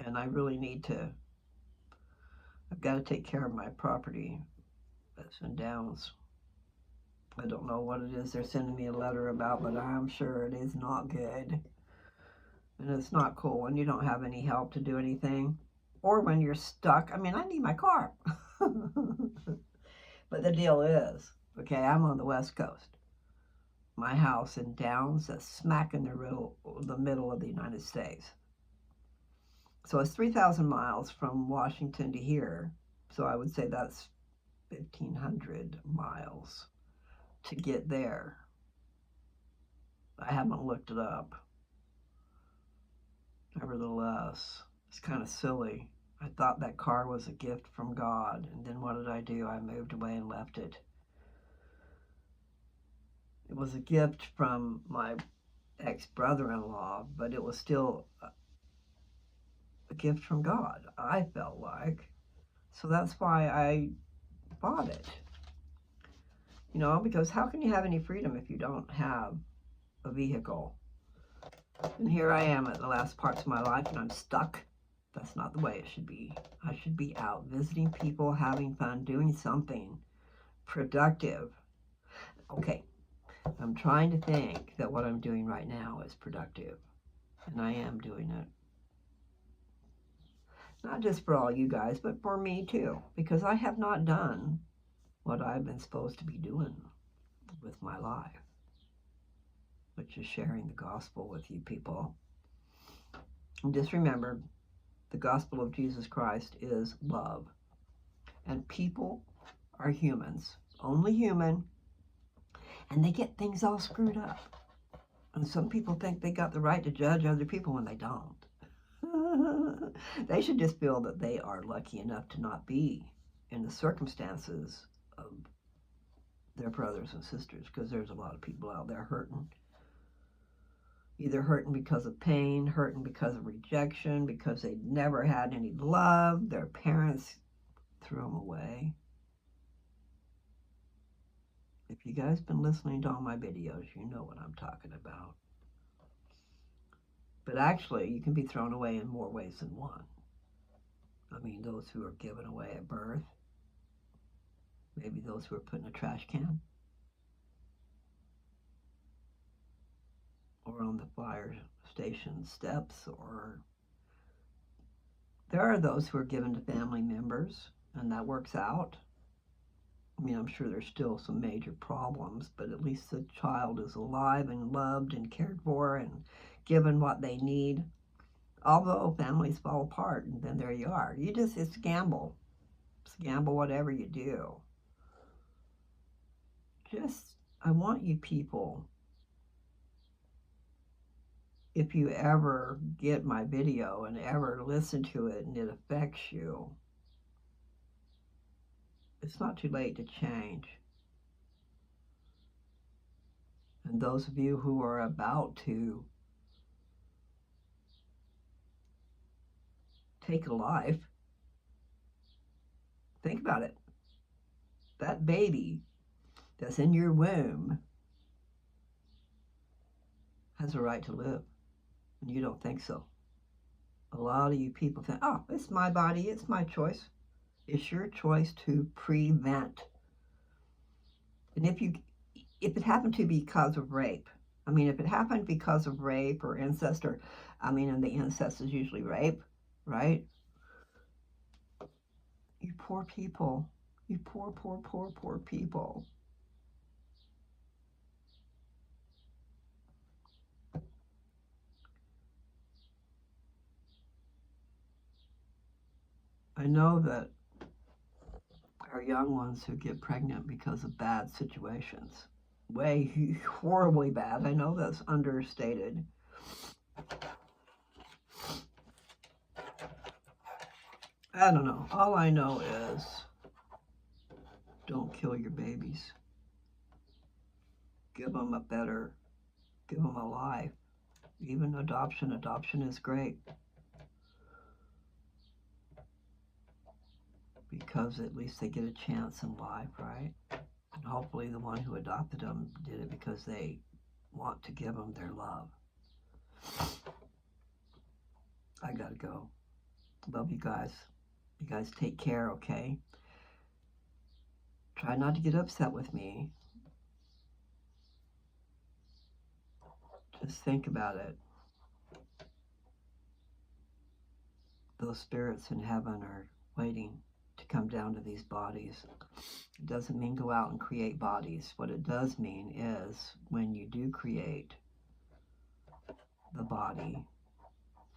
And I really need to, I've got to take care of my property that's in Downs. I don't know what it is they're sending me a letter about, but I'm sure it is not good. And it's not cool when you don't have any help to do anything. Or when you're stuck. I mean, I need my car. But the deal is, okay, I'm on the West Coast. My house in Downs is smack in the middle of the United States. So it's 3,000 miles from Washington to here. So I would say that's 1,500 miles to get there. I haven't looked it up. Nevertheless, it's kind of silly. I thought that car was a gift from God, and then what did I do? I moved away and left it. It was a gift from my ex-brother-in-law, but it was still a gift from God, I felt like. So that's why I bought it. Because how can you have any freedom if you don't have a vehicle? And here I am at the last parts of my life, and I'm stuck. That's not the way it should be. I should be out visiting people, having fun, doing something productive. Okay, I'm trying to think that what I'm doing right now is productive. And I am doing it. Not just for all you guys, but for me too. Because I have not done what I've been supposed to be doing with my life, which is sharing the gospel with you people. And just remember, the gospel of Jesus Christ is love. And people are humans, only human, and they get things all screwed up. And some people think they got the right to judge other people when they don't. They should just feel that they are lucky enough to not be in the circumstances of their brothers and sisters, because there's a lot of people out there hurting. either hurting because of pain, hurting because of rejection, because they never had any love, their parents threw them away. If you guys been listening to all my videos, you know what I'm talking about. But actually, you can be thrown away in more ways than one. I mean, those who are given away at birth, maybe those who are put in a trash can, or on the fire station steps, or there are those who are given to family members, and that works out. I mean, I'm sure there's still some major problems, but at least the child is alive and loved and cared for and given what they need. Although families fall apart, and then there you are. It's a gamble. It's a gamble whatever you do. I want you people, if you ever get my video and ever listen to it and it affects you, it's not too late to change. And those of you who are about to take a life, think about it. That baby that's in your womb has a right to live, and you don't think so. A lot of you people think, oh, it's my body, it's my choice. It's your choice to prevent. And if it happened to be because of rape, if it happened because of rape or incest, and the incest is usually rape, right? You poor people. You poor people. I know that our young ones who get pregnant because of bad situations, way horribly bad. I know that's understated. I don't know. All I know is don't kill your babies. Give them a life. Even adoption is great. Because at least they get a chance in life, right? And hopefully the one who adopted them did it because they want to give them their love. I gotta go. Love you guys. You guys take care, okay? Try not to get upset with me. Just think about it. Those spirits in heaven are waiting to come down to these bodies. It doesn't mean go out and create bodies. What it does mean is when you do create the body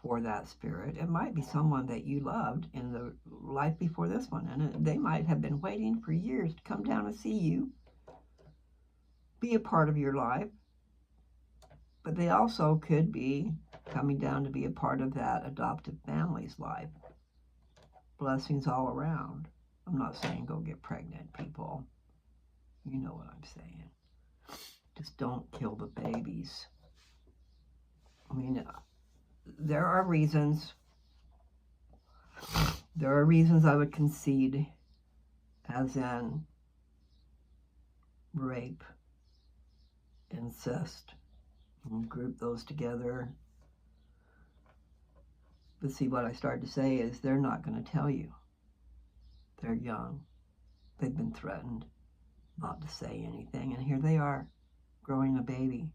for that spirit, it might be someone that you loved in the life before this one, and they might have been waiting for years to come down and see you, be a part of your life, but they also could be coming down to be a part of that adoptive family's life. Blessings all around. I'm not saying go get pregnant, people. You know what I'm saying. Just don't kill the babies. There are reasons. There are reasons I would concede, as in rape, incest, and group those together. But see, what I started to say is they're not going to tell you. They're young. They've been threatened not to say anything, and here they are, growing a baby.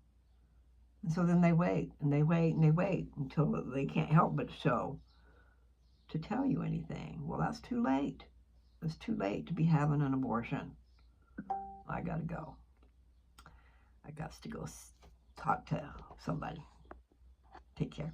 And so then they wait, and they wait, and they wait until they can't help but show to tell you anything. Well, that's too late. It's too late to be having an abortion. I gotta go. I got to go talk to somebody. Take care.